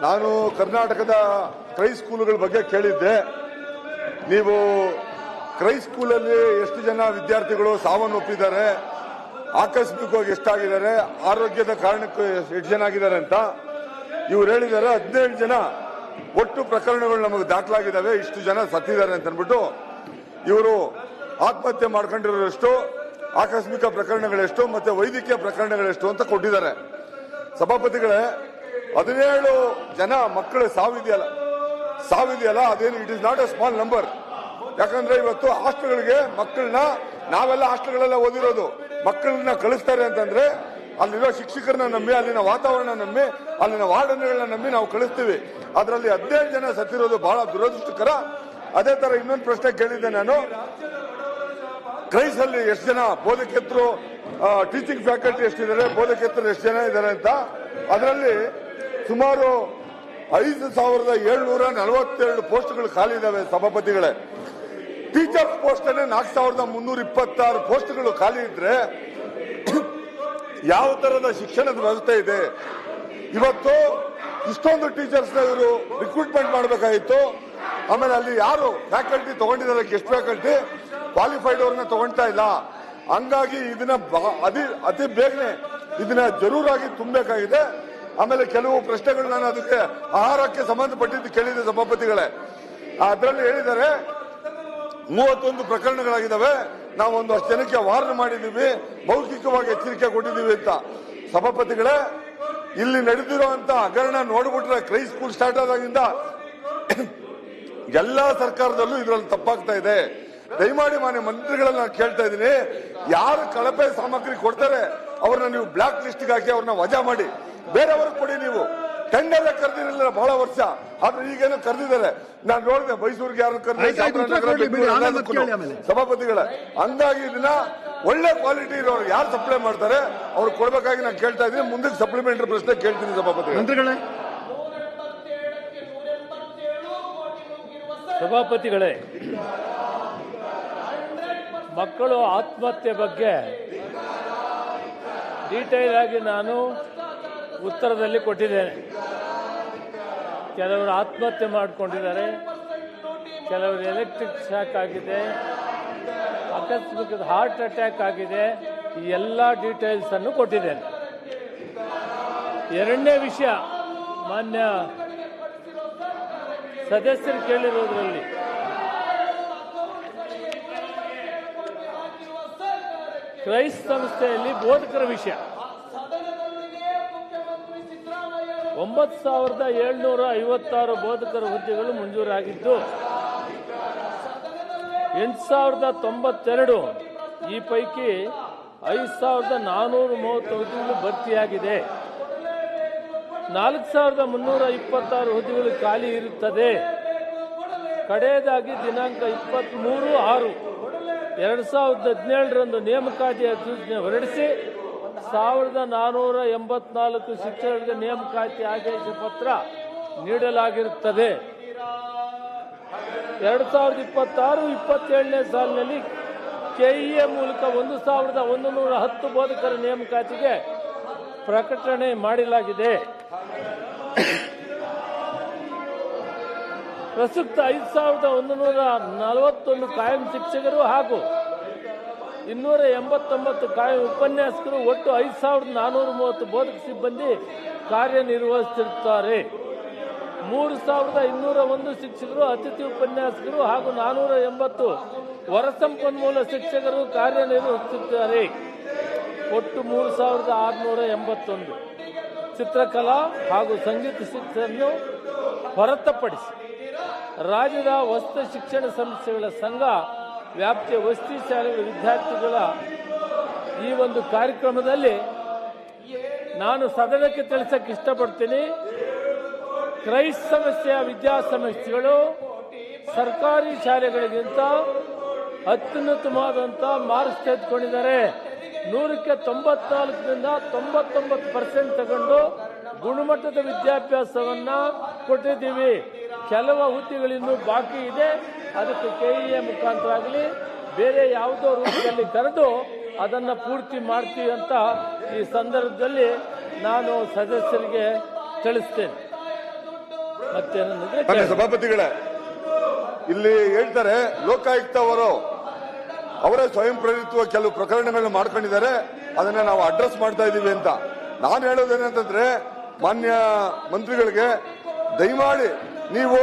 ನಾನು ಕರ್ನಾಟಕದ ಕ್ರೈ ಸ್ಕೂಲುಗಳ ಬಗ್ಗೆ ಕೇಳಿದ್ದೆ. ನೀವು ಕ್ರೈ ಸ್ಕೂಲಲ್ಲಿ ಎಷ್ಟು ಜನ ವಿದ್ಯಾರ್ಥಿಗಳು ಸಾವನ್ನಪ್ಪಿದ್ದಾರೆ, ಆಕಸ್ಮಿಕವಾಗಿ ಎಷ್ಟಾಗಿದ್ದಾರೆ, ಆರೋಗ್ಯದ ಕಾರಣಕ್ಕೆ ಎಷ್ಟು ಜನ ಆಗಿದ್ದಾರೆ ಅಂತ ಇವ್ರು ಹೇಳಿದ್ದಾರೆ. 17 ಜನ ಒಟ್ಟು ಪ್ರಕರಣಗಳು ನಮಗೆ ದಾಖಲಾಗಿದ್ದಾವೆ, ಇಷ್ಟು ಜನ ಸತ್ತಿದ್ದಾರೆ ಅಂತ ಅಂದ್ಬಿಟ್ಟು ಇವರು ಆತ್ಮಹತ್ಯೆ ಮಾಡ್ಕೊಂಡಿರೋಷ್ಟು, ಆಕಸ್ಮಿಕ ಪ್ರಕರಣಗಳೆಷ್ಟು ಮತ್ತೆ ವೈದ್ಯಕೀಯ ಪ್ರಕರಣಗಳೆಷ್ಟು ಅಂತ ಕೊಟ್ಟಿದ್ದಾರೆ. ಸಭಾಪತಿಗಳೇ, 17 ಜನ ಮಕ್ಕಳ ಸಾವಿದೆಯಲ್ಲ ಅದೇನು it is not A small number. ಯಾಕಂದ್ರೆ ಇವತ್ತು ಹಾಸ್ಟೆಲ್ಗಳಿಗೆ ಮಕ್ಕಳನ್ನ, ನಾವೆಲ್ಲ ಹಾಸ್ಟೆಲ್ಗಳೆಲ್ಲ ಓದಿರೋದು, ಮಕ್ಕಳನ್ನ ಕಳಿಸ್ತಾರೆ ಅಂತಂದ್ರೆ ಅಲ್ಲಿರೋ ಶಿಕ್ಷಕರನ್ನ ನಂಬಿ, ಅಲ್ಲಿನ ವಾತಾವರಣ ನಂಬಿ, ಅಲ್ಲಿನ ವಾರ್ಡನ್ಗಳನ್ನ ನಂಬಿ ನಾವು ಕಳಿಸ್ತೀವಿ. ಅದರಲ್ಲಿ 17 ಜನ ಸತ್ತಿರೋದು ಬಹಳ ದುರದೃಷ್ಟಕರ. ಅದೇ ತರ ಇನ್ನೊಂದು ಪ್ರಶ್ನೆ ಕೇಳಿದ್ದೆ ನಾನು, ಕ್ರೈಸ್ ಅಲ್ಲಿ ಎಷ್ಟು ಜನ ಬೋಧಕೇತರು, ಟೀಚಿಂಗ್ ಫ್ಯಾಕಲ್ಟಿ ಎಷ್ಟಿದ್ದಾರೆ, ಬೋಧಕೇತರು ಎಷ್ಟು ಜನ ಇದ್ದಾರೆ ಅಂತ. ಅದರಲ್ಲಿ ಸುಮಾರು 5742 ಪೋಸ್ಟ್ಗಳು ಖಾಲಿ ಇದಾವೆ ಸಭಾಪತಿಗಳೇ. ಟೀಚರ್ಸ್ ಪೋಸ್ಟ್ 4326 ಪೋಸ್ಟ್ಗಳು ಖಾಲಿ ಇದ್ರೆ ಯಾವ ತರದ ಶಿಕ್ಷಣದ ವ್ಯವಸ್ಥೆ ಇದೆ? ಇವತ್ತು ಇಷ್ಟೊಂದು ಟೀಚರ್ಸ್ ಇವರು ರಿಕ್ರೂಟ್ಮೆಂಟ್ ಮಾಡಬೇಕಾಗಿತ್ತು. ಆಮೇಲೆ ಅಲ್ಲಿ ಯಾರು ಫ್ಯಾಕಲ್ಟಿ ತಗೊಂಡಿದ್ದಾರೆ, ಗೆಸ್ಟ್ ಫ್ಯಾಕಲ್ಟಿ ಕ್ವಾಲಿಫೈಡ್ ಅವ್ರನ್ನ ತಗೊಳ್ತಾ ಇಲ್ಲ. ಹಂಗಾಗಿ ಇದನ್ನ ಅತಿ ಬೇಗನೆ ಇದನ್ನ ಜರೂರಾಗಿ ತುಂಬಬೇಕಾಗಿದೆ. ಆಮೇಲೆ ಕೆಲವು ಪ್ರಶ್ನೆಗಳು ನಾನು ಅದಕ್ಕೆ ಆಹಾರಕ್ಕೆ ಸಂಬಂಧಪಟ್ಟಿದ್ದು ಕೇಳಿದೆ ಸಭಾಪತಿಗಳೇ. ಅದರಲ್ಲಿ ಹೇಳಿದ್ದಾರೆ 31 ಪ್ರಕರಣಗಳಾಗಿದ್ದಾವೆ, ನಾವು ಒಂದಷ್ಟು ಜನಕ್ಕೆ ವಾರ್ನ್ ಮಾಡಿದ್ದೀವಿ, ಮೌಖಿಕವಾಗಿ ಎಚ್ಚರಿಕೆ ಕೊಟ್ಟಿದ್ದೀವಿ ಅಂತ. ಸಭಾಪತಿಗಳೇ, ಇಲ್ಲಿ ನಡೆದಿರುವಂತ ಹಗರಣ ನೋಡ್ಬಿಟ್ರೆ ಕ್ರೈ ಸ್ಕೂಲ್ ಸ್ಟಾರ್ಟ್ ಆದಾಗಿಂದ ಎಲ್ಲಾ ಸರ್ಕಾರದಲ್ಲೂ ಇದರಲ್ಲಿ ತಪ್ಪಾಗ್ತಾ ಇದೆ. ದಯಮಾಡಿ ಮಾನ್ಯ ಮಂತ್ರಿಗಳನ್ನ ಕೇಳ್ತಾ ಇದ್ದೀನಿ, ಯಾರು ಕಳಪೆ ಸಾಮಗ್ರಿ ಕೊಡ್ತಾರೆ ಅವ್ರನ್ನ ನೀವು ಬ್ಲಾಕ್ ಲಿಸ್ಟ್ಗೆ ಹಾಕಿ ಅವ್ರನ್ನ ವಜಾ ಮಾಡಿ ಬೇರೆಯವ್ರಿಗೆ ಕೊಡಿ. ನೀವು ಟೆಂಡರ್ ಕರೆದಿರಲಿಲ್ಲ ಬಹಳ ವರ್ಷ, ಆದ್ರೆ ಈಗೇನೋ ಕರೆದಿದ್ದಾರೆ. ನಾನು ನೋಡಿದೆ ಮೈಸೂರಿಗೆ ಯಾರು ಸಭಾಪತಿಗಳೇ. ಹಂಗಾಗಿ ಇದನ್ನ ಒಳ್ಳೆ ಕ್ವಾಲಿಟಿ ಇರೋರು ಯಾರು ಸಪ್ಲೈ ಮಾಡ್ತಾರೆ ಅವ್ರು ಕೊಡ್ಬೇಕಾಗಿ ನಾನು ಕೇಳ್ತಾ ಇದ್ದೀನಿ. ಮುಂದಕ್ಕೆ ಸಪ್ಲಿಮೆಂಟರಿ ಪ್ರಶ್ನೆ ಕೇಳ್ತೀನಿ ಸಭಾಪತಿಗಳೇ. ಸಭಾಪತಿಗಳೇ, ಮಕ್ಕಳು ಆತ್ಮಹತ್ಯೆ ಬಗ್ಗೆ ಡೀಟೇಲ್ ಆಗಿ ನಾನು ಉತ್ತರದಲ್ಲಿ ಕೊಟ್ಟಿದ್ದೇನೆ. ಕೆಲವರು ಆತ್ಮಹತ್ಯೆ ಮಾಡಿಕೊಂಡಿದ್ದಾರೆ, ಕೆಲವರು ಎಲೆಕ್ಟ್ರಿಕ್ ಶಾಕ್ ಆಗಿದೆ, ಆಕಸ್ಮಿಕ ಹಾರ್ಟ್ ಅಟ್ಯಾಕ್ ಆಗಿದೆ. ಈ ಎಲ್ಲ ಡೀಟೇಲ್ಸ್ ಅನ್ನು ಕೊಟ್ಟಿದ್ದೇನೆ. ಎರಡನೇ ವಿಷಯ, ಮಾನ್ಯ ಸದಸ್ಯರು ಕೇಳಿರೋದ್ರಲ್ಲಿ ಕ್ರೈಸ್ಟ್ ಸಂಸ್ಥೆಯಲ್ಲಿ ಬೋಧಕರ ವಿಷಯ 9756 ಬೋಧಕರ ಹುದ್ದೆಗಳು ಮಂಜೂರಾಗಿದ್ದು 8092, ಈ ಪೈಕಿ 5430 ಹುದ್ದೆಗಳು ಭರ್ತಿಯಾಗಿದೆ. 4326 ಹುದ್ದೆಗಳು ಖಾಲಿ ಇರುತ್ತದೆ. ಕಡೆಯದಾಗಿ ದಿನಾಂಕ 23/6/2017 ನೇಮಕಾತಿ ಅಧಿಸೂಚನೆ ಹೊರಡಿಸಿ 1484 ಶಿಕ್ಷಕರಿಗೆ ನೇಮಕಾತಿ ಆದೇಶ ಪತ್ರ ನೀಡಲಾಗಿರುತ್ತದೆ. 2026-27ನೇ ಸಾಲಿನಲ್ಲಿ ಕೆಇಎ ಮೂಲಕ 1110 ಬೋಧಕರ ನೇಮಕಾತಿಗೆ ಪ್ರಕಟಣೆ ಮಾಡಲಾಗಿದೆ. ಪ್ರಸ್ತುತ 5141 ಕಾಯಂ ಶಿಕ್ಷಕರು ಹಾಗೂ 289 ಕಾಯಂ ಉಪನ್ಯಾಸಕರು, ಒಟ್ಟು 5430 ಬೋಧಕ ಸಿಬ್ಬಂದಿ ಕಾರ್ಯನಿರ್ವಹಿಸುತ್ತಿರುತ್ತಾರೆ. 3201 ಶಿಕ್ಷಕರು, ಅತಿಥಿ ಉಪನ್ಯಾಸಕರು ಹಾಗೂ 480 ಹೊರಸಂಪನ್ಮೂಲ ಶಿಕ್ಷಕರು ಕಾರ್ಯನಿರ್ವಹಿಸುತ್ತಿದ್ದಾರೆ. ಒಟ್ಟು 3681 ಚಿತ್ರಕಲಾ ಹಾಗೂ ಸಂಗೀತ ಶಿಕ್ಷಕರನ್ನು ಹೊರತುಪಡಿಸಿ ರಾಜ್ಯದ ವಸತಿ ಶಿಕ್ಷಣ ಸಂಸ್ಥೆಗಳ ಸಂಘ ವ್ಯಾಪ್ತಿಯ ವಸತಿ ಶಾಲೆಗಳ ವಿದ್ಯಾರ್ಥಿಗಳ ಈ ಒಂದು ಕಾರ್ಯಕ್ರಮದಲ್ಲಿ ನಾನು ಸದನಕ್ಕೆ ತಿಳಿಸಕ್ಕೆ ಇಷ್ಟಪಡ್ತೀನಿ. ಕ್ರೈಸ್ಟ್ ಸಂಸ್ಥೆಯ ವಿದ್ಯಾಸಂಸ್ಥೆಗಳು ಸರ್ಕಾರಿ ಶಾಲೆಗಳಿಗಿಂತ ಅತ್ಯುನ್ನತವಾದಂಥ ಮಾರ್ಕ್ಸ್ ತೆಗೆದುಕೊಂಡಿದ್ದಾರೆ. 100ಕ್ಕೆ 94ರಿಂದ 99% ತಗೊಂಡು ಗುಣಮಟ್ಟದ ವಿದ್ಯಾಭ್ಯಾಸವನ್ನ ಕೊಟ್ಟಿದ್ದೀವಿ. ಕೆಲವು ಹುದ್ದೆಗಳಿನ್ನೂ ಬಾಕಿ ಇದೆ, ಅದಕ್ಕೆ ಕೆಇಎ ಮುಖಾಂತರ ಆಗಲಿ ಬೇರೆ ಯಾವುದೋ ರೂಪದಲ್ಲಿ ಕರೆದು ಅದನ್ನು ಪೂರ್ತಿ ಮಾಡ್ತೀವಿ ಅಂತ ಈ ಸಂದರ್ಭದಲ್ಲಿ ನಾನು ಸದಸ್ಯರಿಗೆ ತಿಳಿಸ್ತೇನೆ. ಮತ್ತೇನಿದ್ರೆ ಮಾನ್ಯ ಸಭಾಪತಿಗಳೇ, ಇಲ್ಲಿ ಹೇಳ್ತಾರೆ ಲೋಕಾಯುಕ್ತ ಅವರೇ ಸ್ವಯಂ ಪ್ರೇರಿತ ಕೆಲವು ಪ್ರಕರಣಗಳನ್ನ ಮಾಡ್ಕೊಂಡಿದ್ದಾರೆ, ಅದನ್ನ ನಾವು ಅಡ್ರೆಸ್ ಮಾಡ್ತಾ ಇದೀವಿ ಅಂತ. ನಾನು ಹೇಳೋದೇನಂತಂದ್ರೆ ಮಾನ್ಯ ಮಂತ್ರಿಗಳಿಗೆ ದಯಮಾಡಿ ನೀವು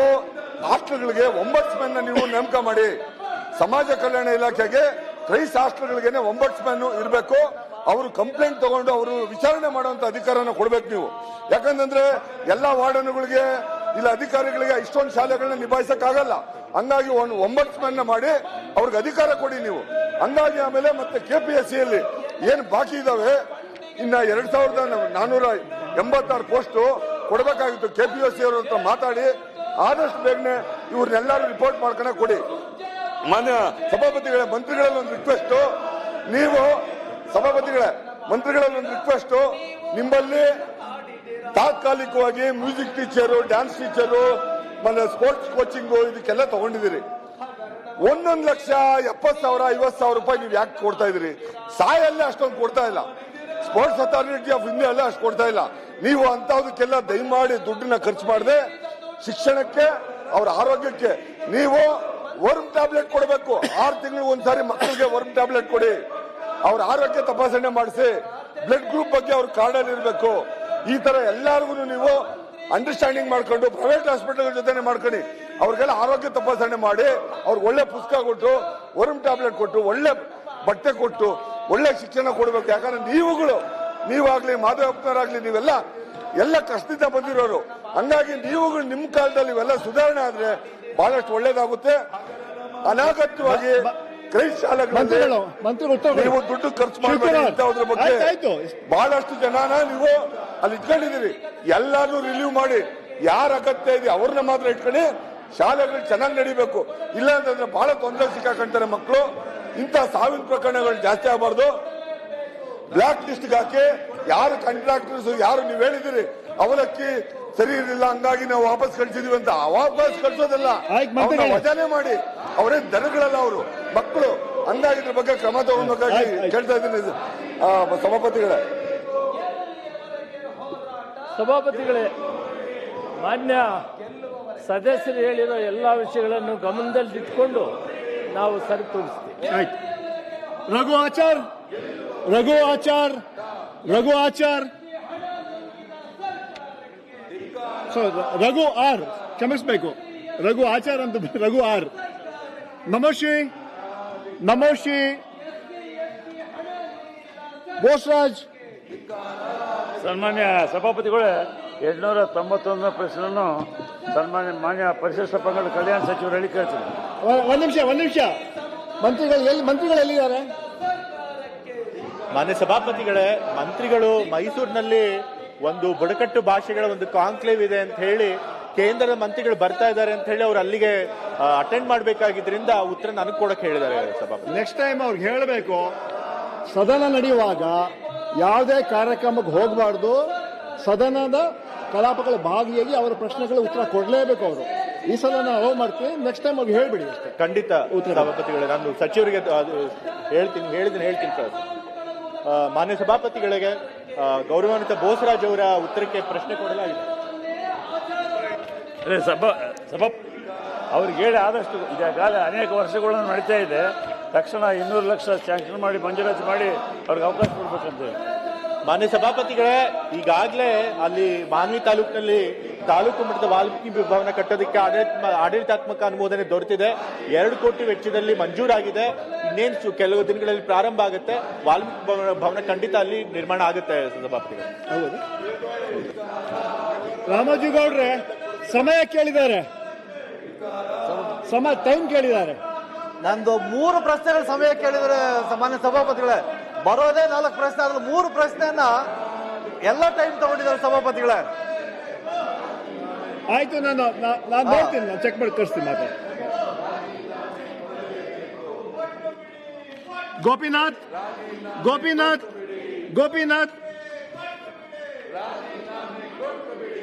ಹಾಸ್ಟೆಲ್ಗಳಿಗೆ ಒಂಬಟ್ಸ್ಮನ್ ನೀವು ನೇಮಕ ಮಾಡಿ. ಸಮಾಜ ಕಲ್ಯಾಣ ಇಲಾಖೆಗೆ ಕ್ರೈಸ್ ಹಾಸ್ಟೆಲ್ಗಳಿಗೆ ಒಂಬಟ್ಸ್ಮನ್ ಇರಬೇಕು. ಅವರು ಕಂಪ್ಲೇಂಟ್ ತಗೊಂಡು ಅವರು ವಿಚಾರಣೆ ಮಾಡುವಂತ ಅಧಿಕಾರನ ಕೊಡ್ಬೇಕು ನೀವು. ಯಾಕಂತಂದ್ರೆ ಎಲ್ಲಾ ವಾರ್ಡನ್ಗಳಿಗೆ ಇಲ್ಲ ಅಧಿಕಾರಿಗಳಿಗೆ ಇಷ್ಟೊಂದು ಶಾಲೆಗಳನ್ನ ನಿಭಾಯಿಸಕ್ಕಾಗಲ್ಲ. ಹಂಗಾಗಿ ಒಂದು ಒಂಬಟ್ಸ್ಮನ್ ಮಾಡಿ ಅವ್ರಿಗೆ ಅಧಿಕಾರ ಕೊಡಿ ನೀವು. ಹಂಗಾಗಿ ಆಮೇಲೆ ಮತ್ತೆ KPSCಯಲ್ಲಿ ಏನು ಬಾಕಿ ಇದಾವೆ ಇನ್ನ 2486 ಪೋಸ್ಟ್ ಕೊಡಬೇಕಾಗಿತ್ತು. KPSC ಅವ್ರ ಹತ್ರ ಮಾತಾಡಿ ಆದಷ್ಟು ಬೇಗನೆ ಇವ್ರನ್ನೆಲ್ಲರೂ ರಿಪೋರ್ಟ್ ಮಾಡ್ಕೊಂಡ ಕೊಡಿ. ಮಾನ್ಯ ಸಭಾಪತಿಗಳೇ, ಮಂತ್ರಿಗಳಲ್ಲಿ ಒಂದು ರಿಕ್ವೆಸ್ಟ್, ನೀವು ಸಭಾಪತಿಗಳೇ ಮಂತ್ರಿಗಳಲ್ಲಿ ಒಂದು ರಿಕ್ವೆಸ್ಟ್, ನಿಮ್ಮಲ್ಲಿ ತಾತ್ಕಾಲಿಕವಾಗಿ ಮ್ಯೂಸಿಕ್ ಟೀಚರು, ಡ್ಯಾನ್ಸ್ ಟೀಚರು, ಮತ್ತೆ ಸ್ಪೋರ್ಟ್ಸ್ ಕೋಚಿಂಗು ಇದಕ್ಕೆಲ್ಲ ತಗೊಂಡಿದ್ದೀರಿ. 1,70,000 50,000 ರೂಪಾಯಿ ನೀವು ಯಾಕೆ ಕೊಡ್ತಾ ಇದೀರಿ? ಸಾಯಲ್ಲೇ ಅಷ್ಟೊಂದು ಕೊಡ್ತಾ ಇಲ್ಲ. ಸ್ಪೋರ್ಟ್ಸ್ ಅಥಾರಿಟಿ ಆಫ್ ಇಂಡಿಯಾ ಎಲ್ಲ ಅಷ್ಟು ಕೊಡ್ತಾ ಇಲ್ಲ. ನೀವು ಅಂತದಕ್ಕೆಲ್ಲ ದಯಮಾಡಿ ದುಡ್ಡನ್ನ ಖರ್ಚು ಮಾಡದೆ ಶಿಕ್ಷಣಕ್ಕೆ, ಅವರ ಆರೋಗ್ಯಕ್ಕೆ ನೀವು ವರ್ಮ್ ಟ್ಯಾಬ್ಲೆಟ್ ಕೊಡಬೇಕು. 6 ತಿಂಗಳಿಗೆ ಒಂದ್ಸಾರಿ ಮಕ್ಕಳಿಗೆ ವರ್ಮ್ ಟ್ಯಾಬ್ಲೆಟ್ ಕೊಡಿ. ಅವ್ರ ಆರೋಗ್ಯ ತಪಾಸಣೆ ಮಾಡಿಸಿ, ಬ್ಲಡ್ ಗ್ರೂಪ್ ಬಗ್ಗೆ ಅವ್ರ ಕಾರ್ಡಲ್ಲಿ ಇರಬೇಕು. ಈ ತರ ಎಲ್ಲರಿಗೂ ನೀವು ಅಂಡರ್ಸ್ಟ್ಯಾಂಡಿಂಗ್ ಮಾಡ್ಕೊಂಡು ಪ್ರೈವೇಟ್ ಹಾಸ್ಪಿಟಲ್ ಜೊತೆ ಮಾಡ್ಕೊಂಡು ಅವ್ರಿಗೆಲ್ಲ ಆರೋಗ್ಯ ತಪಾಸಣೆ ಮಾಡಿ, ಅವ್ರಿಗೆ ಒಳ್ಳೆ ಪುಸ್ತಕ ಕೊಟ್ಟು, ವರ್ಮ್ ಟ್ಯಾಬ್ಲೆಟ್ ಕೊಟ್ಟು, ಒಳ್ಳೆ ಬಟ್ಟೆ ಕೊಟ್ಟು, ಒಳ್ಳೆ ಶಿಕ್ಷಣ ಕೊಡಬೇಕು. ಯಾಕಂದ್ರೆ ನೀವಾಗ್ಲಿ ಮಾಧವಪ್ಪನವರಾಗ್ಲಿ ನೀವೆಲ್ಲ ಕಷ್ಟದಿಂದ ಬಂದಿರೋರು. ಹಂಗಾಗಿ ನೀವುಗಳು ನಿಮ್ಮ ಕಾಲದಲ್ಲಿ ಇವೆಲ್ಲ ಸುಧಾರಣೆ ಆದ್ರೆ ಬಹಳಷ್ಟು ಒಳ್ಳೇದಾಗುತ್ತೆ. ಅನಾಗತ್ಯವಾಗಿ ಕ್ರೈಸ್ ಶಾಲೆಗಳಲ್ಲಿ ನೀವು ದುಡ್ಡು ಖರ್ಚು ಮಾಡಬೇಡಿ. ಇಂಥದ್ರ ಬಗ್ಗೆ ಬಹಳಷ್ಟು ಜನನ ನೀವು ಅಲ್ಲಿ ಇಟ್ಕೊಂಡಿದ್ದೀರಿ. ಎಲ್ಲಾನು ರಿಲೀವ್ ಮಾಡಿ, ಯಾರ ಅಗತ್ಯ ಇದೆ ಅವ್ರನ್ನ ಮಾತ್ರ ಇಟ್ಕೊಂಡು ಶಾಲೆಗಳು ಚೆನ್ನಾಗಿ ನಡಿಬೇಕು. ಇಲ್ಲ ಅಂತಂದ್ರೆ ಬಹಳ ತೊಂದರೆ ಸಿಕ್ಕಾಕೊಂತಾರೆ ಮಕ್ಕಳು. ಇಂಥ ಸಾವಿನ ಪ್ರಕರಣಗಳು ಜಾಸ್ತಿ ಆಗಬಾರ್ದು. ಬ್ಲಾಕ್ ಲಿಸ್ಟ್ಗೆ ಹಾಕಿ ಯಾರು ಕಾಂಟ್ರಾಕ್ಟರ್ಸ್ ಯಾರು ನೀವು ಹೇಳಿದಿರಿ ಅವಲಕ್ಕಿ ಸರಿ ಇರಲಿಲ್ಲ ಹಂಗಾಗಿ ನಾವು ವಾಪಸ್ ಕಳಿಸಿದೀವಿ ಅಂತ ವಾಪಸ್ ಕಳಿಸೋದಲ್ಲ, ವಜಾನೆ ಮಾಡಿ. ಅವರೇ ದನಗಳಲ್ಲ, ಅವರು ಮಕ್ಕಳು. ಹಂಗಾಗಿ ಇದ್ರ ಬಗ್ಗೆ ಕ್ರಮ ತಗೊಳ್ಬೇಕಾಗಿ ಕೇಳ್ತಾ ಇದ್ದೀನಿ ಸಭಾಪತಿಗಳೇ. ಮಾನ್ಯ ಸದಸ್ಯರು ಹೇಳಿರೋ ಎಲ್ಲ ವಿಷಯಗಳನ್ನು ಗಮನದಲ್ಲಿಟ್ಕೊಂಡು ನಾವು ಸರಿತೂಗಿಸ್ತೀವಿ. ರಘು ಆರ್ ಕ್ಷಮಿಸಬೇಕು. ರಘು ಆಚಾರ್ ಅಂತ ರಘು ಆರ್. ನಮೋಶಿ ಬೋಸರಾಜ್. ಸನ್ಮಾನ್ಯ ಸಭಾಪತಿಗಳೇ, 291 ಪ್ರಶ್ನೆಯನ್ನು ಮಾನ್ಯ ಪರಿಶಿಷ್ಟ ಪಂಗಡ ಕಲ್ಯಾಣ ಸಚಿವರು ಹೇಳಿ ಕೇಳ್ತೀನಿ. ಒಂದ್ ನಿಮಿಷ ಮಂತ್ರಿಗಳು ಎಲ್ಲಿದ್ದಾರೆ? ಮಾನ್ಯ ಸಭಾಪತಿಗಳೇ, ಮಂತ್ರಿಗಳು ಮೈಸೂರಿನಲ್ಲಿ ಒಂದು ಬುಡಕಟ್ಟು ಭಾಷೆಗಳ ಒಂದು ಕಾನ್ಕ್ಲೇವ್ ಇದೆ ಅಂತ ಹೇಳಿ ಕೇಂದ್ರದ ಮಂತ್ರಿಗಳು ಬರ್ತಾ ಇದ್ದಾರೆ ಅಂತ ಹೇಳಿ ಅವ್ರು ಅಲ್ಲಿಗೆ ಅಟೆಂಡ್ ಮಾಡಬೇಕಾಗಿದ್ರಿಂದ ಉತ್ತರ ನನಗೆ ಕೊಡಕ್ಕೆ ಹೇಳಿದ್ದಾರೆ ಸಭಾಪತಿ. ನೆಕ್ಸ್ಟ್ ಟೈಮ್ ಅವ್ರಿಗೆ ಹೇಳಬೇಕು, ಸದನ ನಡೆಯುವಾಗ ಯಾವುದೇ ಕಾರ್ಯಕ್ರಮಕ್ಕೆ ಹೋಗಬಾರ್ದು. ಸದನದ ಕಲಾಪಗಳ ಭಾಗಿಯಾಗಿ ಅವರ ಪ್ರಶ್ನೆಗಳ ಉತ್ತರ ಕೊಡಲೇಬೇಕು ಅವರು. ಈ ಸಲ ನಾವು ಅಲೋ ಮಾಡ್ತೀವಿ. ನೆಕ್ಸ್ಟ್ ಟೈಮ್ ಅವ್ರಿಗೆ ಹೇಳ್ಬಿಡಿ ಅಷ್ಟೇ. ಖಂಡಿತ ಸಭಾಪತಿಗಳೇ, ನಾನು ಸಚಿವರಿಗೆ ಹೇಳ್ತೀನಿ ಸರ್. ಮಾನ್ಯ ಸಭಾಪತಿಗಳಿಗೆ ಗೌರವಾನ್ವಿತ ಬೋಸರಾಜ್ ಅವರ ಉತ್ತರಕ್ಕೆ ಪ್ರಶ್ನೆ ಕೊಡಲಾಗಿದೆ. ಅವ್ರಿಗೆ ಹೇಳಿ ಆದಷ್ಟು ಈಗಾಗಲೇ ಅನೇಕ ವರ್ಷಗಳನ್ನು ನಡೀತಾ ಇದೆ. ತಕ್ಷಣ 200 ಲಕ್ಷ ಸ್ಯಾಂಕ್ಷನ್ ಮಾಡಿ ಮಂಜೂರಾತಿ ಮಾಡಿ ಅವ್ರಿಗೆ ಅವಕಾಶ ಕೊಡ್ಬೇಕಂತ. ಮಾನ್ಯ ಸಭಾಪತಿಗಳೇ, ಈಗಾಗಲೇ ಅಲ್ಲಿ ಮಾನ್ವಿ ತಾಲೂಕಿನಲ್ಲಿ ತಾಲೂಕು ಮಟ್ಟದ ವಾಲ್ಮೀಕಿ ಭವನ ಕಟ್ಟೋದಕ್ಕೆ ಆಡಳಿತಾತ್ಮಕ ಅನುಮೋದನೆ ದೊರೆತಿದೆ. 2 ಕೋಟಿ ವೆಚ್ಚದಲ್ಲಿ ಮಂಜೂರಾಗಿದೆ. ಇನ್ನೇನು ಕೆಲವು ದಿನಗಳಲ್ಲಿ ಪ್ರಾರಂಭ ಆಗುತ್ತೆ. ವಾಲ್ಮೀಕಿ ಭವನ ಖಂಡಿತ ಅಲ್ಲಿ ನಿರ್ಮಾಣ ಆಗುತ್ತೆ ಸಭಾಪತಿಗಳು. ಹೌದು. ರಾಮಾಜಿ ಗೌಡ್ರೆ ಸಮಯ ಕೇಳಿದ್ದಾರೆ, ಟೈಮ್ ಕೇಳಿದ್ದಾರೆ. ನಂದು 3 ಪ್ರಶ್ನೆಗಳ ಸಮಯ ಕೇಳಿದರೆ ಮಾನ್ಯ ಸಭಾಪತಿಗಳೇ. ಬರೋದೇ 4 ಪ್ರಶ್ನೆ, ಅದ್ರಲ್ಲಿ 3 ಪ್ರಶ್ನೆಯನ್ನ ಎಲ್ಲ ಟೈಮ್ ತಗೊಂಡಿದ್ದಾರೆ ಸಭಾಪತಿಗಳೇ. ಆಯ್ತು, ನಾನು ನೋಡ್ತೀನಿ, ನಾನು ಚೆಕ್ ಮಾಡಿ ಕಳಿಸ್ತೀನಿ. ಮಾತಾಡಿ. ಗೋಪಿನಾಥ್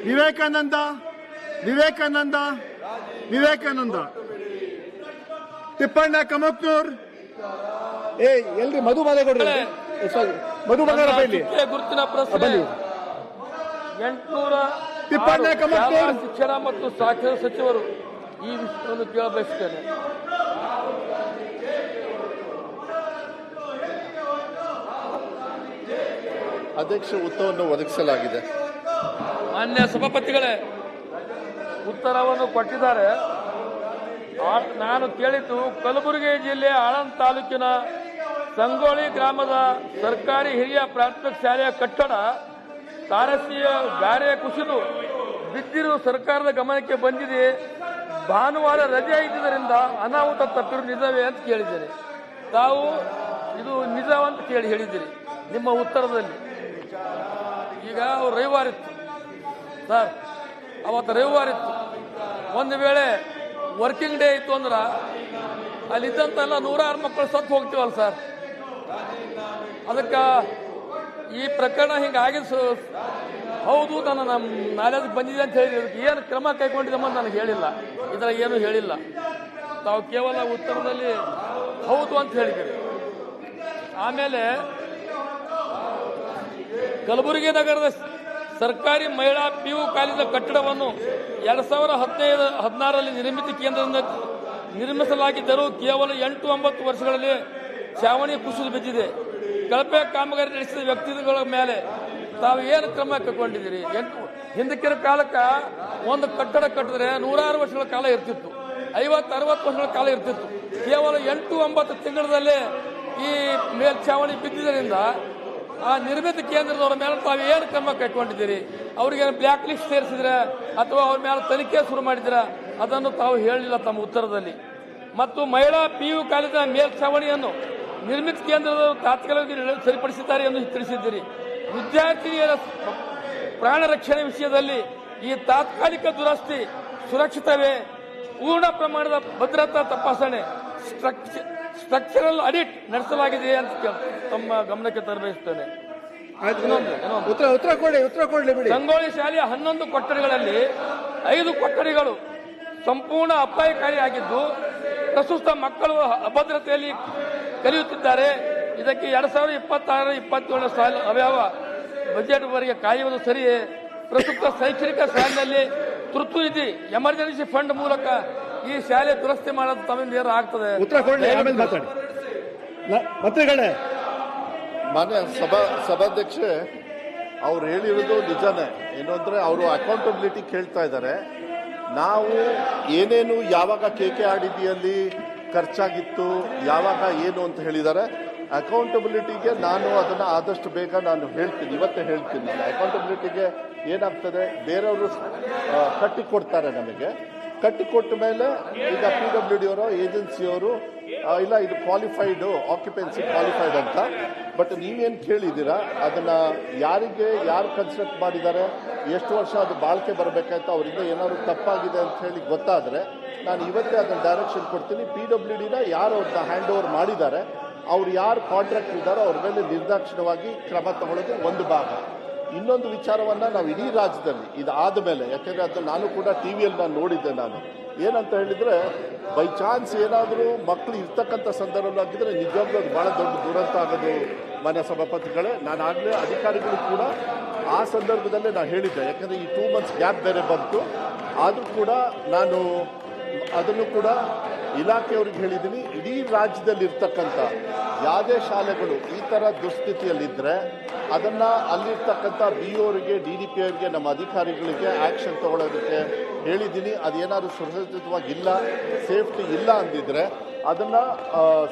ವಿವೇಕಾನಂದ ತಿಪ್ಪಣ್ಣ ಕಮಕ್ನೂರ್. ಎಲ್ರಿ ಮಧು ಮಾದೇಗೌಡ್ರಿ, ಮಧು ಬಂಗಾರಪ್ಪ ಇಲ್ಲಿ ಗುರುತಿನ ಪ್ರಶ್ನೆ 800 ತಿಪ್ಪಣ್ಣ ಕಮತ್ತೂರ್. ಶಿಕ್ಷಣ ಮತ್ತು ಸಾಕ್ಷರ ಸಚಿವರು ಈ ವಿಷಯವನ್ನು ಕೇಳಬಯಸುತ್ತೇನೆ. ಅಧ್ಯಕ್ಷ ಉತ್ತರವನ್ನು ಒದಗಿಸಲಾಗಿದೆ. ಮಾನ್ಯ ಸಭಾಪತಿಗಳೇ, ಉತ್ತರವನ್ನು ಕೊಟ್ಟಿದ್ದಾರೆ. ನಾನು ಕೇಳಿದ್ದು ಕಲಬುರಗಿ ಜಿಲ್ಲೆ ಆಳಂದ ತಾಲೂಕಿನ ಸಂಗೋಳಿ ಗ್ರಾಮದ ಸರ್ಕಾರಿ ಹಿರಿಯ ಪ್ರಾಥಮಿಕ ಶಾಲೆಯ ಕಟ್ಟಡ ತಾರಸಿಯ ಗಾರೆ ಕುಸಿದು ಬಿದ್ದಿರುವ ಸರ್ಕಾರದ ಗಮನಕ್ಕೆ ಬಂದಿದೆ. ಭಾನುವಾರ ರಜೆ ಇದ್ದುದರಿಂದ ಅನಾಹುತ ತಪ್ಪಿರು ನಿಜವೇ ಅಂತ ಕೇಳಿದ್ದೇನೆ. ತಾವು ಇದು ನಿಜವಂತ ಹೇಳಿದ್ದೀರಿ ನಿಮ್ಮ ಉತ್ತರದಲ್ಲಿ. ಈಗ ರವಿವಾರ ಇತ್ತು ಸರ್, ಅವತ್ತು ರವಿವಾರ ಇತ್ತು. ಒಂದು ವೇಳೆ ವರ್ಕಿಂಗ್ ಡೇ ಇತ್ತು ಅಂದ್ರೆ ಅಲ್ಲಿದ್ದಂತೆಲ್ಲ 106 ಮಕ್ಕಳು ಸತ್ತು ಹೋಗ್ತೀವಲ್ಲ ಸರ್. ಅದಕ್ಕೆ ಈ ಪ್ರಕರಣ ಹಿಂಗಾಗಿದ್ದು ಹೌದು, ನಾನು ನಮ್ಮ ನಾಲೆಜ್ ಬಂದಿದೆ ಅಂತ ಹೇಳಿ ಅದಕ್ಕೆ ಏನು ಕ್ರಮ ಕೈಗೊಂಡಿದ್ದಮ್ಮ ನನಗೆ ಹೇಳಿಲ್ಲ, ಇದರ ಏನು ಹೇಳಿಲ್ಲ. ತಾವು ಕೇವಲ ಉತ್ತರದಲ್ಲಿ ಹೌದು ಅಂತ ಹೇಳಿದ್ದೀರಿ. ಆಮೇಲೆ ಕಲಬುರಗಿ ನಗರದ ಸರ್ಕಾರಿ ಮಹಿಳಾ PU ಕಾಲೇಜಿನ ಕಟ್ಟಡವನ್ನು 2015-16ರಲ್ಲಿ ನಿರ್ಮಿತಿ ಕೇಂದ್ರದಿಂದ ನಿರ್ಮಿಸಲಾಗಿದ್ದರೂ ಕೇವಲ 8-9 ವರ್ಷಗಳಲ್ಲಿ ಛಾವಣಿ ಕುಸಿದು ಬಿದ್ದಿದೆ. ಕಳಪೆ ಕಾಮಗಾರಿ ನಡೆಸಿದ ವ್ಯಕ್ತಿಗಳ ಮೇಲೆ ತಾವು ಏನು ಕ್ರಮ ಕೈಗೊಂಡಿದ್ದೀರಿ? ಹಿಂದಕ್ಕಿನ ಕಾಲಕ್ಕೆ ಒಂದು ಕಟ್ಟಡ ಕಟ್ಟಿದ್ರೆ 106 ವರ್ಷಗಳ ಕಾಲ ಇರ್ತಿತ್ತು, 50-60 ವರ್ಷಗಳ ಕಾಲ ಇರ್ತಿತ್ತು. ಕೇವಲ 8-9 ತಿಂಗಳಲ್ಲಿ ಈ ಮೇಲ್ಛಾವಣಿ ಬಿದ್ದಿದ್ದರಿಂದ ಆ ನಿರ್ಮಿತ ಕೇಂದ್ರದವರ ಮೇಲೆ ತಾವು ಏನು ಕ್ರಮ ಕೈಗೊಂಡಿದ್ದೀರಿ? ಅವರಿಗೇನು ಬ್ಲ್ಯಾಕ್ ಲಿಸ್ಟ್ ಸೇರಿಸಿದ್ರೆ ಅಥವಾ ಅವ್ರ ಮೇಲೆ ತನಿಖೆ ಶುರು ಮಾಡಿದ್ರೆ ಅದನ್ನು ತಾವು ಹೇಳಲಿಲ್ಲ ತಮ್ಮ ಉತ್ತರದಲ್ಲಿ. ಮತ್ತು ಮಹಿಳಾ PU ಕಾಲೇಜಿನ ಮೇಲ್ಛಾವಣಿಯನ್ನು ನಿರ್ಮಿತ ಕೇಂದ್ರದವರು ತಾತ್ಕಾಲಿಕವಾಗಿ ಸರಿಪಡಿಸಿದ್ದಾರೆ ಎಂದು ತಿಳಿಸಿದ್ದೀರಿ. ವಿದ್ಯಾರ್ಥಿನಿಯರ ಪ್ರಾಣ ರಕ್ಷಣೆ ವಿಷಯದಲ್ಲಿ ಈ ತಾತ್ಕಾಲಿಕ ದುರಸ್ತಿ ಸುರಕ್ಷಿತವೇ? ಪೂರ್ಣ ಪ್ರಮಾಣದ ಭದ್ರತಾ ತಪಾಸಣೆ ಸ್ಟ್ರಕ್ಚರಲ್ ಆಡಿಟ್ ನಡೆಸಲಾಗಿದೆ ಅಂತ ತಮ್ಮ ಗಮನಕ್ಕೆ ತರಬಯಸುತ್ತೇನೆ. ಉತ್ತರ ಕೊಡ್ಲಿ ಬಿಡಿ. ಸಂಗೋಳಿ ಶಾಲೆಯ 11 ಕೊಠಡಿಗಳಲ್ಲಿ 5 ಕೊಠಡಿಗಳು ಸಂಪೂರ್ಣ ಅಪಾಯಕಾರಿಯಾಗಿದ್ದು ಪ್ರಸ್ತುತ ಮಕ್ಕಳು ಅಭದ್ರತೆಯಲ್ಲಿ ಕಲಿಯುತ್ತಿದ್ದಾರೆ. ಇದಕ್ಕೆ 2026-27 ಸಾಲ ಅವ್ಯವ ಬಜೆಟ್ವರೆಗೆ ಕಾಯುವುದು ಸರಿಯೇ? ಪ್ರಸ್ತುತ ಶೈಕ್ಷಣಿಕ ಸಾಲಿನಲ್ಲಿ ತುರ್ತು ನಿಧಿ ಎಮರ್ಜೆನ್ಸಿ ಫಂಡ್ ಮೂಲಕ ಈ ಶಾಲೆ ದುರಸ್ತಿ ಮಾಡೋದು ತಮ್ಮಿಂದ ಏನು ಆಗ್ತದೆ? ಉತ್ತರ ಕೊಡ್ಲಿ, ಆಮೇಲೆ ಮಾತಾಡಿ. ಮಂತ್ರಿಗಳೇ, ಮಾನ್ಯ ಸಭಾಧ್ಯಕ್ಷೆ, ಅವ್ರು ಹೇಳಿರೋದು ನಿಜನೇ. ಏನು ಅಂದರೆ ಅವರು ಅಕೌಂಟಬಿಲಿಟಿ ಕೇಳ್ತಾ ಇದ್ದಾರೆ. ನಾವು ಏನೇನು ಯಾವಾಗ KKRDBಯಲ್ಲಿ ಖರ್ಚಾಗಿತ್ತು, ಯಾವಾಗ ಏನು ಅಂತ ಹೇಳಿದ್ದಾರೆ. ಅಕೌಂಟಬಿಲಿಟಿಗೆ ನಾನು ಅದನ್ನು ಆದಷ್ಟು ಬೇಗ ನಾನು ಹೇಳ್ತೀನಿ, ಇವತ್ತೇ ಹೇಳ್ತೀನಿ. ನಾನು ಅಕೌಂಟಬಿಲಿಟಿಗೆ ಏನಾಗ್ತದೆ, ಬೇರೆಯವರು ಕಟ್ಟಿಕೊಡ್ತಾರೆ ನಮಗೆ. ಕಟ್ಟಿಕೊಟ್ಟ ಮೇಲೆ ಈಗ PWD ಅವರು ಏಜೆನ್ಸಿಯವರು ಇಲ್ಲ ಇದು ಕ್ವಾಲಿಫೈಡ್ ಆಕ್ಯುಪೆನ್ಸಿ ಕ್ವಾಲಿಫೈಡ್ ಅಂತ. ಬಟ್ ನೀವೇನು ಕೇಳಿದ್ದೀರಾ ಅದನ್ನು ಯಾರು ಕನ್ಸ್ಟ್ರಕ್ಟ್ ಮಾಡಿದ್ದಾರೆ, ಎಷ್ಟು ವರ್ಷ ಅದು ಬಾಳಿಕೆ ಬರಬೇಕಂತ ಅವರಿಂದ ಏನಾದ್ರು ತಪ್ಪಾಗಿದೆ ಅಂತ ಹೇಳಿ ಗೊತ್ತಾದರೆ ನಾನು ಇವತ್ತೇ ಅದನ್ನು ಡೈರೆಕ್ಷನ್ ಕೊಡ್ತೀನಿ. PWDನ ಯಾರು ಅದನ್ನ ಹ್ಯಾಂಡ್ ಓವರ್ ಮಾಡಿದ್ದಾರೆ, ಅವ್ರು ಯಾರು ಕಾಂಟ್ರಾಕ್ಟ್ ಇದ್ದಾರೋ ಅವ್ರ ಮೇಲೆ ನಿರ್ದಾಕ್ಷಿಣ್ಯವಾಗಿ ಕ್ರಮ ತಗೊಳ್ಳೋದು ಒಂದು ಭಾಗ. ಇನ್ನೊಂದು ವಿಚಾರವನ್ನು ನಾವು ಇಡೀ ರಾಜ್ಯದಲ್ಲಿ ಇದಾದ ಮೇಲೆ, ಯಾಕೆಂದರೆ ಅದು ನಾನು ಕೂಡ TVಯಲ್ಲಿ ನಾನು ನೋಡಿದ್ದೆ. ನಾನು ಏನಂತ ಹೇಳಿದರೆ, ಬೈ ಚಾನ್ಸ್ ಏನಾದರೂ ಮಕ್ಕಳು ಇರ್ತಕ್ಕಂಥ ಸಂದರ್ಭವಾಗಿದ್ದರೆ ನಿಜವಾಗ್ಲೂ ಅದು ಭಾಳ ದೊಡ್ಡ ದುರಂತ ಆಗೋದು. ಮಾನ್ಯ ಸಭಾಪತಿಗಳೇ, ನಾನು ಆಗಲೇ ಅಧಿಕಾರಿಗಳು ಕೂಡ ಆ ಸಂದರ್ಭದಲ್ಲೇ ನಾನು ಹೇಳಿದ್ದೆ. ಯಾಕೆಂದರೆ ಈ 2 months ಗ್ಯಾಪ್ ಬೇರೆ ಬಂತು. ಆದರೂ ಕೂಡ ನಾನು ಅದನ್ನು ಕೂಡ ಇಲಾಖೆಯವ್ರಿಗೆ ಹೇಳಿದ್ದೀನಿ. ಇಡೀ ರಾಜ್ಯದಲ್ಲಿ ಇರ್ತಕ್ಕಂಥ ಯಾವುದೇ ಶಾಲೆಗಳು ಈ ಥರ ದುಸ್ಥಿತಿಯಲ್ಲಿದ್ದರೆ ಅದನ್ನು ಅಲ್ಲಿರ್ತಕ್ಕಂಥ BO ಅವರಿಗೆ, DDP ಅವರಿಗೆ, ನಮ್ಮ ಅಧಿಕಾರಿಗಳಿಗೆ ಆ್ಯಕ್ಷನ್ ತಗೊಳ್ಳೋದಕ್ಕೆ ಹೇಳಿದ್ದೀನಿ. ಅದೇನಾದರೂ ಸುರಕ್ಷಿತವಾಗಿಲ್ಲ, ಸೇಫ್ಟಿ ಇಲ್ಲ ಅಂದಿದ್ರೆ ಅದನ್ನು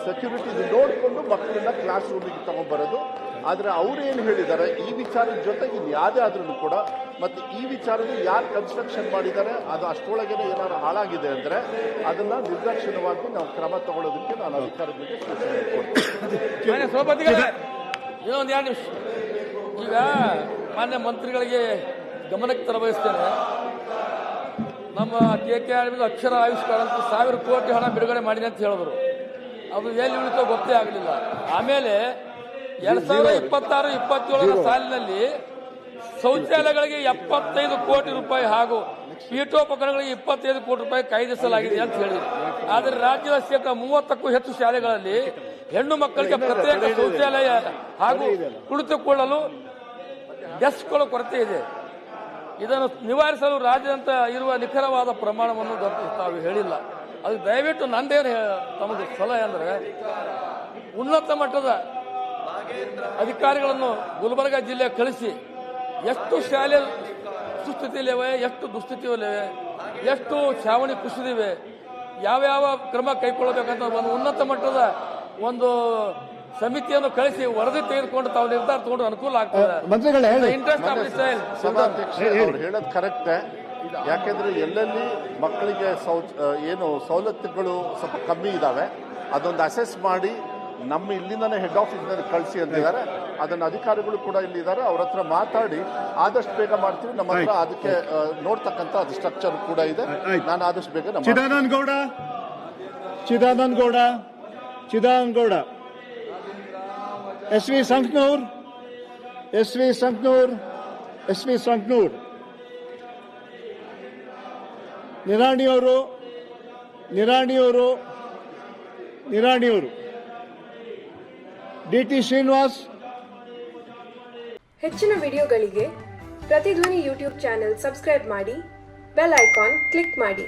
ಸೆಕ್ಯೂರಿಟಿ ನೋಡಿಕೊಂಡು ಮಕ್ಕಳನ್ನ ಕ್ಲಾಸ್ ರೂಮಿಗೆ ತಗೊಂಡ್ಬರೋದು. ಆದರೆ ಅವರು ಏನು ಹೇಳಿದ್ದಾರೆ, ಈ ವಿಚಾರದ ಜೊತೆಗೆ ಯಾವುದೇ ಆದ್ರೂ ಕೂಡ ಮತ್ತು ಈ ವಿಚಾರದಲ್ಲಿ ಯಾರು ಕನ್ಸ್ಟ್ರಕ್ಷನ್ ಮಾಡಿದ್ದಾರೆ ಅದು ಅಷ್ಟರೊಳಗೇ ಏನಾದ್ರು ಹಾಳಾಗಿದೆ ಅಂದರೆ ಅದನ್ನು ನಿರ್ದಾಕ್ಷಿಣ್ಯವಾಗಿ ನಾವು ಕ್ರಮ ತಗೊಳ್ಳೋದಕ್ಕೆ ನಾನು ಅಧಿಕಾರಿಗಳಿಗೆ ಸೂಚನೆ ಕೊಡ್ತೀನಿ. ಇನ್ನೊಂದು 2 ನಿಮಿಷ. ಈಗ ಮಾನ್ಯ ಮಂತ್ರಿಗಳಿಗೆ ಗಮನಕ್ಕೆ ತರಬಯಸ್ತೇನೆ. ನಮ್ಮ KKRB ಅಕ್ಷರ ಆವಿಷ್ಕಾರ ಅಂತ 1000 ಕೋಟಿ ಹಣ ಬಿಡುಗಡೆ ಮಾಡಿದೆ ಅಂತ ಹೇಳಿದ್ರು. ಅದು ಎಲ್ಲಿ ಉಳಿತೋ ಗೊತ್ತೇ ಆಗಲಿಲ್ಲ. ಆಮೇಲೆ 2026-27 ಸಾಲಿನಲ್ಲಿ ಶೌಚಾಲಯಗಳಿಗೆ 75 ಕೋಟಿ ರೂಪಾಯಿ ಹಾಗೂ ಪೀಠೋಪಕರಣಗಳಿಗೆ 25 ಕೋಟಿ ರೂಪಾಯಿ ಕಾಯ್ದಿರಿಸಲಾಗಿದೆ ಅಂತ ಹೇಳಿದ್ರು. ಆದರೆ ರಾಜ್ಯದ ಶೇಕಡ 30ಕ್ಕೂ ಹೆಚ್ಚು ಶಾಲೆಗಳಲ್ಲಿ ಹೆಣ್ಣು ಮಕ್ಕಳಿಗೆ ಪ್ರತ್ಯೇಕ ಶೌಚಾಲಯ ಹಾಗೂ ಕುಳಿತುಕೊಳ್ಳಲು ಡೆಸ್ಕ್ಗಳ ಕೊರತೆ ಇದೆ. ಇದನ್ನು ನಿವಾರಿಸಲು ರಾಜ್ಯಾದ್ಯಂತ ಇರುವ ನಿಖರವಾದ ಪ್ರಮಾಣವನ್ನು ತಾವು ಹೇಳಿಲ್ಲ. ಅದು ದಯವಿಟ್ಟು ನಂದೇನು ತಮಗೆ ಸಲಹೆ ಅಂದರೆ ಉನ್ನತ ಮಟ್ಟದ ಅಧಿಕಾರಿಗಳನ್ನು ಗುಲ್ಬರ್ಗ ಜಿಲ್ಲೆ ಕಳಿಸಿ ಎಷ್ಟು ಶಾಲೆ ಸುಸ್ಥಿತಿಯಲ್ಲಿವೆ, ಎಷ್ಟು ದುಸ್ಥಿತಿಯಲ್ಲಿವೆ, ಎಷ್ಟು ಛಾವಣಿ ಕುಸಿದಿವೆ, ಯಾವ್ಯಾವ ಕ್ರಮ ಕೈಗೊಳ್ಳಬೇಕಂತ ಒಂದು ಉನ್ನತ ಮಟ್ಟದ ಒಂದು ಸಮಿತಿಯನ್ನು ಕಳಿಸಿ ವರದಿ ತೆಗೆದುಕೊಂಡು ತಾವು ನಿರ್ಧಾರ ತಗೊಂಡು ಅನುಕೂಲ ಆಗ್ತದೆ. ಮಂತ್ರಿಗಳೇ ಹೇಳಿ. Interest of the child. ಸಭಾಧ್ಯಕ್ಷರೇ ಅವ್ರು ಹೇಳೋದು ಕರೆಕ್ಟೇ. ಯಾಕೆಂದ್ರೆ ಎಲ್ಲೆಲ್ಲಿ ಮಕ್ಕಳಿಗೆ ಏನು ಸವಲತ್ತುಗಳು ಸ್ವಲ್ಪ ಕಮ್ಮಿ ಇದ್ದಾವೆ ಅದೊಂದು ಅಸೆಸ್ ಮಾಡಿ ನಮ್ಮ ಇಲ್ಲಿಂದನೇ ಹೆಡ್ ಆಫೀಸ್ನಲ್ಲಿ ಕಳಿಸಿ ಅಂತಿದ್ದಾರೆ. ಅದನ್ನ ಅಧಿಕಾರಿಗಳು ಕೂಡ ಇಲ್ಲಿದ್ದಾರೆ, ಅವ್ರ ಹತ್ರ ಮಾತಾಡಿ ಆದಷ್ಟು ಬೇಗ ಮಾಡ್ತೀವಿ. ನಮ್ಮ ಹತ್ರ ಅದಕ್ಕೆ ನೋಡ್ತಕ್ಕಂಥ ಅದು ಸ್ಟ್ರಕ್ಚರ್ ಕೂಡ ಇದೆ. ನಾನು ಆದಷ್ಟು ಬೇಗ ಚಿದಾನಂದ ಗೌಡ ಎಸ್ ವಿ ಸಂಕನೂರ್ ನಿರಾಣಿಯವರು DT ಶ್ರೀನಿವಾಸ್. ಹೆಚ್ಚಿನ ವಿಡಿಯೋಗಳಿಗೆ ಪ್ರತಿಧ್ವನಿ ಯೂಟ್ಯೂಬ್ ಚಾನೆಲ್ ಸಬ್ಸ್ಕ್ರೈಬ್ ಮಾಡಿ, ಬೆಲ್ ಐಕಾನ್ ಕ್ಲಿಕ್ ಮಾಡಿ.